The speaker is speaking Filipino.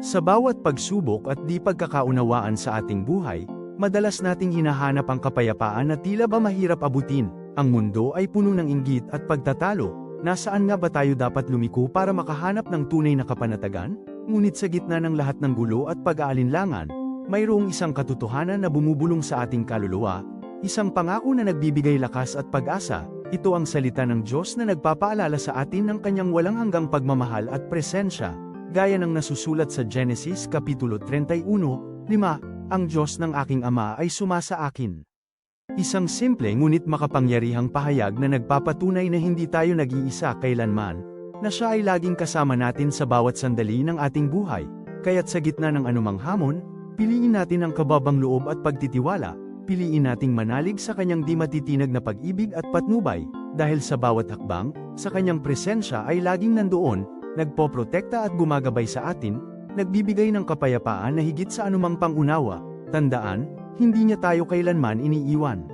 Sa bawat pagsubok at di pagkakaunawaan sa ating buhay, madalas nating hinahanap ang kapayapaan na tila ba mahirap abutin. Ang mundo ay puno ng inggit at pagtatalo. Nasaan nga ba tayo dapat lumiko para makahanap ng tunay na kapanatagan? Ngunit sa gitna ng lahat ng gulo at pag-aalinlangan, mayroong isang katotohanan na bumubulong sa ating kaluluwa, isang pangako na nagbibigay lakas at pag-asa. Ito ang salita ng Diyos na nagpapaalala sa atin ng kanyang walang hanggang pagmamahal at presensya. Gaya ng nasusulat sa Genesis Kapitulo 31:5, ang Diyos ng aking Ama ay sumasa akin. Isang simple ngunit makapangyarihang pahayag na nagpapatunay na hindi tayo nag-iisa kailanman, na siya ay laging kasama natin sa bawat sandali ng ating buhay. Kaya't sa gitna ng anumang hamon, piliin natin ang kababang loob at pagtitiwala, piliin nating manalig sa kanyang di matitinag na pag-ibig at patnubay, dahil sa bawat hakbang, sa kanyang presensya ay laging nandoon, nagpoprotekta at gumagabay sa atin, nagbibigay ng kapayapaan na higit sa anumang pangunawa. Tandaan, hindi niya tayo kailanman iniiwan.